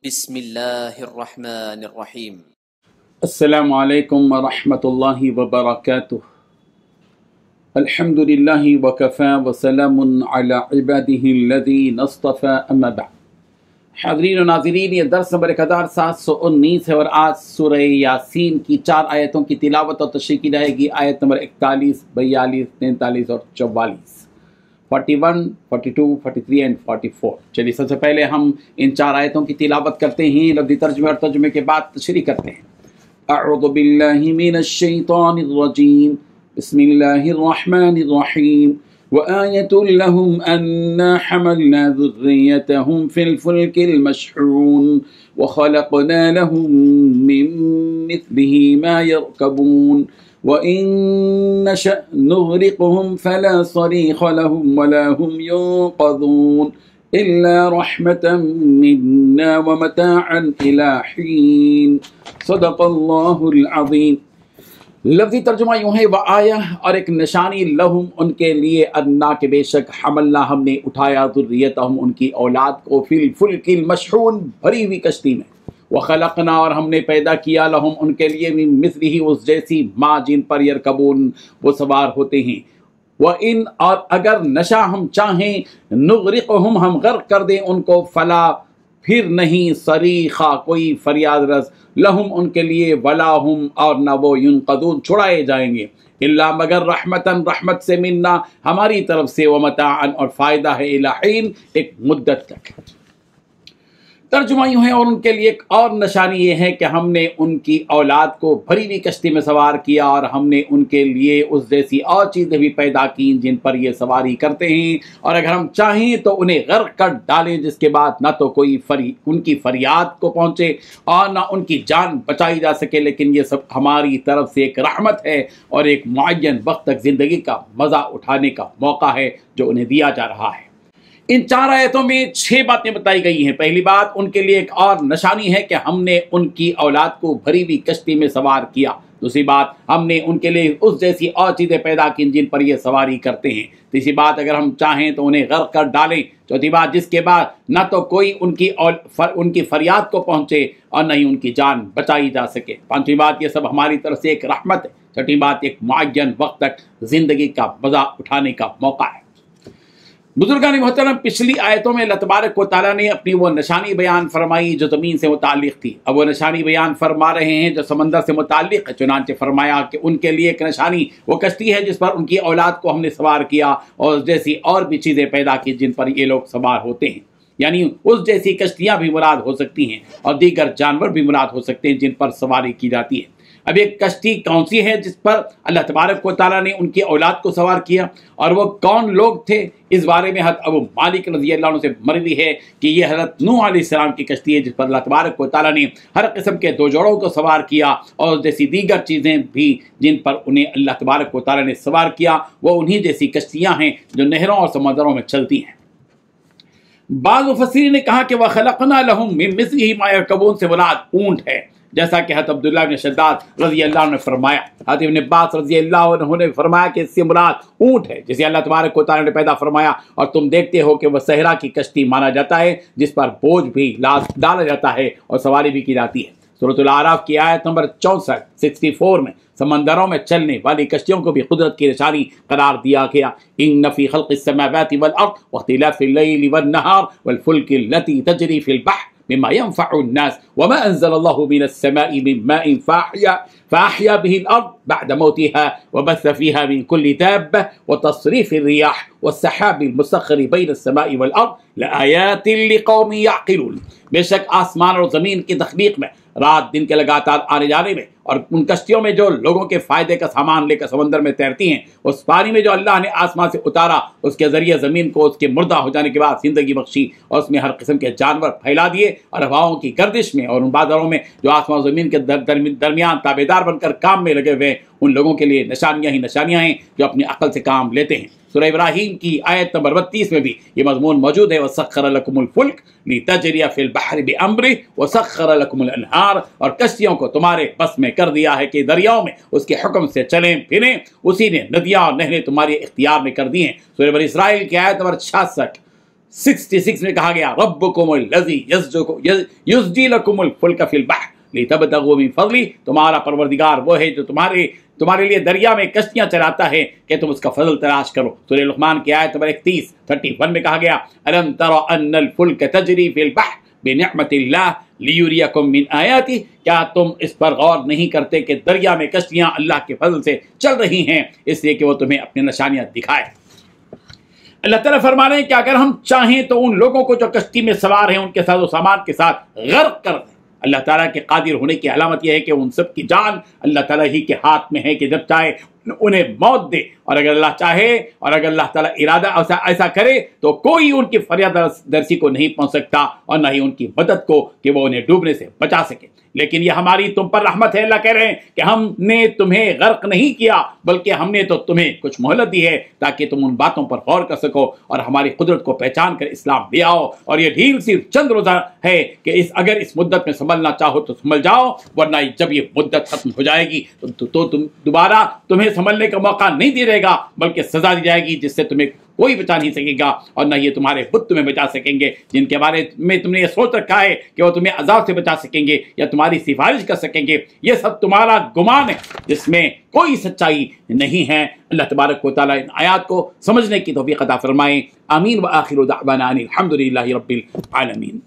بسم اللہ الرحمن الرحیم۔ السلام علیکم ورحمۃ اللہ وبرکاتہ۔ الحمد للہ وکفی وسلام علی عباده الذین اصطفی، اما بعد۔ حاضرین و ناظرین، یہ درس نمبر 1719 ہے اور آج سورہ یاسین کی 4 آیتوں کی تلاوت اور تشریح کی جائے گی۔ آیت نمبر 41، 42، 43 اور 44، 41، 42، 43 اور 44۔ چلیے سب سے پہلے ہم ان 4 آیتوں کی تلاوت کرتے ہیں، لفظی ترجمے اور ترجمے کے بعد تشریح کرتے ہیں۔ اعوذ باللہ من الشیطان الرجیم، بسم اللہ الرحمن الرحیم۔ وآیۃ لہم انا حملنا ذریتہم فی الفلک المشحون وخلقنا لہم من مثلہ ما یرکبون وَإِن نَّشَأْ نُغْرِقْهُمْ فَلَا صَرِيخَ لَهُمْ وَلَا هُمْ يُنقَذُونَ إِلَّا رَحْمَةً مِّنَّا وَمَتَاعًا إِلَىٰ حِينٍ۔ صدق اللہ العظیم۔ لفظی ترجمہ یوں ہے، وآیہ، اور ایک نشانی، لہم، ان کے لیے، انا، کہ بے شک، حملنا، ہم نے اٹھایا، ذریتہم، ان کی اولاد کو، فی الفلک المشحون، بھری ہوئی کشتی میں، وخلقنا، اور ہم نے پیدا کیا، لہم، ان کے لیے، من مثلہ، اس جیسی، ما، جن پر، یرکبون، وہ سوار ہوتے ہیں، وَإِن، اور اگر، نشا، ہم چاہیں، نغرقہم، ہم غرق کر دیں ان کو، فلا، پھر نہیں، صریخا، کوئی فریاد رس، لہم، ان کے لیے، ولا ہم، اور نہ وہ، ینقذون، چھڑائے جائیں گے، الا، مگر، رحمتاً، رحمت سے، منا، ہماری طرف سے، ومتاعاً، اور فائدہ ہے، الی حین، ایک مدت تک۔ ترجمہ یوں ہے، اور ان کے لیے ایک اور نشانی یہ ہے کہ ہم نے ان کی اولاد کو بھری ہوئی کشتی میں سوار کیا، اور ہم نے ان کے لیے اس جیسی اور چیزیں بھی پیدا کی جن پر یہ سواری کرتے ہیں، اور اگر ہم چاہیں تو انہیں غرق کر ڈالیں، جس کے بعد نہ تو کوئی ان کی فریاد کو پہنچے اور نہ ان کی جان بچائی جا سکے، لیکن یہ سب ہماری طرف سے ایک رحمت ہے اور ایک معین وقت تک زندگی کا مزہ اٹھانے کا موقع ہے جو انہیں دیا جا رہا ہے۔ ان 4 آیتوں میں 6 باتیں بتائی گئی ہیں۔ پہلی بات، ان کے لیے ایک اور نشانی ہے کہ ہم نے ان کی اولاد کو بھری ہوئی کشتی میں سوار کیا۔ دوسری بات، ہم نے ان کے لیے اس جیسی اور چیزیں پیدا کی جن پر یہ سواری کرتے ہیں۔ تیسری بات، اگر ہم چاہیں تو انہیں غرق کر ڈالیں۔ چوتھی بات، جس کے بعد نہ تو کوئی ان کی فریاد کو پہنچے اور نہ ہی ان کی جان بچائی جا سکے۔ پانچویں بات، یہ سب ہماری طرف سے ایک رحمت ہے۔ چھٹی بات، ایک معین وقت تک زندگی کا مزہ اٹھانے کا موقع ہے۔ بزرگان محترم، پچھلی آیتوں میں اللہ تبارک و تعالیٰ نے اپنی وہ نشانی بیان فرمائی جو زمین سے متعلق تھی، اب وہ نشانی بیان فرما رہے ہیں جو سمندر سے متعلق ہے۔ چنانچہ فرمایا کہ ان کے لیے ایک نشانی وہ کشتی ہے جس پر ان کی اولاد کو ہم نے سوار کیا، اور جیسی اور بھی چیزیں پیدا کی جن پر یہ لوگ سوار ہوتے ہیں، یعنی اس جیسی کشتیاں بھی مراد ہو سکتی ہیں اور دیگر جانور بھی مراد ہو سکتے ہیں جن پر سواری کی جاتی ہے۔ اب ایک کشتی کون سی ہے جس پر اللہ تبارک و تعالیٰ نے ان کی اولاد کو سوار کیا، اور وہ کون لوگ تھے؟ اس بارے میں حضرت ابو مالک رضی اللہ عنہ سے مروی ہے کہ یہ حضرت نوح علیہ السلام کی کشتی ہے جس پر اللہ تبارک و تعالیٰ نے ہر قسم کے 2 جوڑوں کو سوار کیا، اور جیسی دیگر چیزیں بھی جن پر انہیں اللہ تبارک و تعالیٰ نے سوار کیا، وہ انہی جیسی کشتیاں ہیں جو نہروں اور سمندروں میں چلتی ہیں۔ بعض مفسرین نے کہا کہ وَخَلَقْنَا لَهُم مِّن مِّثْلِهِ مَا يَرْكَبُونَ سے مراد اونٹ ہے، جیسا کہ حضرت عبداللہ بن شداد رضی اللہ عنہ نے فرمایا۔ حضرت ابن عباس رضی اللہ عنہ نے فرمایا کہ اس سے مراد اونٹ ہے جسے اللہ تبارک و تعالیٰ نے پیدا فرمایا، اور تم دیکھتے ہو کہ وہ صحرا کی کشتی مانا جاتا ہے جس پر بوجھ بھی ڈالا جاتا ہے اور سواری بھی کی جاتی ہے۔ سورۃ الاعراف کی آیت نمبر 64 میں سمندروں میں چلنے والی کشتیوں کو بھی قدرت کی نشانی قرار دیا گیا۔ ان فی خلق السماوات والارض واختلاف اللیل والنہار والفلک التی تجری فی البحر مما ينفع الناس وما انزل الله من السماء من ماء فاحيا به الارض بعد موتها وبث فيها من كل دابه وتصريف الرياح والسحاب المسخر بين السماء والارض لآيات لقوم يعقلون۔ بے شک آسمان اور زمین کی تخلیق میں، رات دن کے لگاتار آنے جانے میں، اور ان کشتیوں میں جو لوگوں کے فائدے کا سامان لے کر سمندر میں تیرتی ہیں، اس پانی میں جو اللہ نے آسمان سے اتارا، اس کے ذریعے زمین کو اس کے مردہ ہو جانے کے بعد زندگی بخشی، اور اس میں ہر قسم کے جانور پھیلا دیے، اور ہواؤں کی گردش میں اور ان بادلوں میں جو آسمان و زمین کے درمیان تابعدار بن کر کام میں لگے ہوئے، ان لوگوں کے لیے نشانیاں ہی نشانیاں ہیں جو اپنی عقل سے کام لیتے ہیں۔ سورہ ابراہیم کی آیت نمبر 32 میں بھی یہ مضمون موجود ہے، وَسَخَّرَ لَكُمُ الْفُلْكَ لِتَجْرِيَ فِي الْبَحْرِ بِأَمْرِهِ وَسَخَّرَ لَكُمُ الْأَنْهَارَ، اور کشتیوں کو تمہارے بس میں کر دیا ہے کہ دریاؤں میں اس کے حکم سے چلیں پھریں، اسی نے ندیاں اور نہریں تمہارے اختیار میں کر دی ہیں۔ سورہ بنی اسرائیل کی آیت نمبر 66 66 میں کہا گیا ربکم الذی یسجی لکم الفلک فی البحر لتبتغوا من فضلہ، تمہارا پروردگار وہ ہے جو تمہارے لیے دریا میں کشتیاں چلاتا ہے کہ تم اس کا فضل تلاش کرو۔ سورہ لقمان کی آیت نمبر 31 میں کہا گیا الم تر ان الفلک تجری فی البحر بنعمت اللہ لیریکم من آیاتہ، کیا تم اس پر غور نہیں کرتے کہ دریا میں کشتیاں اللہ کے فضل سے چل رہی ہیں اس لیے کہ وہ تمہیں اپنی نشانیاں دکھائے۔ اللہ تعالیٰ فرما رہے ہیں کہ اگر ہم چاہیں تو ان لوگوں کو جو کشتی میں سوار ہیں ان کے ساز و سامان کے ساتھ غرق کر دیں۔ اللہ تعالیٰ کے قادر ہونے کی علامت یہ ہے کہ ان سب کی جان اللہ تعالیٰ ہی کے ہاتھ میں ہے کہ جب چاہے انہیں موت دے، اور اگر اللہ چاہے اور اگر اللہ تعالیٰ ارادہ ایسا کرے تو کوئی ان کی فریاد درسی کو نہیں پہنچ سکتا اور نہ ہی ان کی مدد کو کہ وہ انہیں ڈوبنے سے بچا سکے۔ لیکن یہ ہماری تم پر رحمت ہے، اللہ کہہ رہے ہیں کہ ہم نے تمہیں غرق نہیں کیا بلکہ ہم نے تو تمہیں کچھ مہلت دی ہے تاکہ تم ان باتوں پر غور کر سکو اور ہماری قدرت کو پہچان کر اسلام لے آؤ۔ اور یہ ڈھیل صرف چند روزہ ہے کہ اگر اس مدت میں سنبھلنا چاہو تو سنبھل جاؤ، ورنہ جب یہ مدت ختم ہو جائے گی تو تم دوبارہ تمہیں سنبھلنے کا موقع نہیں دیا جائے گا بلکہ سزا دی جائے گی جس سے تمہیں کوئی بچا نہیں سکے گا، اور نہ یہ تمہارے بت تمہیں بچا سکیں گے جن کے بارے میں تم نے یہ سوچ رکھا ہے کہ وہ تمہیں عذاب سے بچا سکیں گے یا تمہاری سفارش کر سکیں گے۔ یہ سب تمہارا گمان ہے جس میں کوئی سچائی نہیں ہے۔ اللہ تبارک و تعالیٰ ان آیات کو سمجھنے کی توفیق عطا فرمائے۔ آمین۔ وآخر دعوانا ان الحمد للہ رب العالمین۔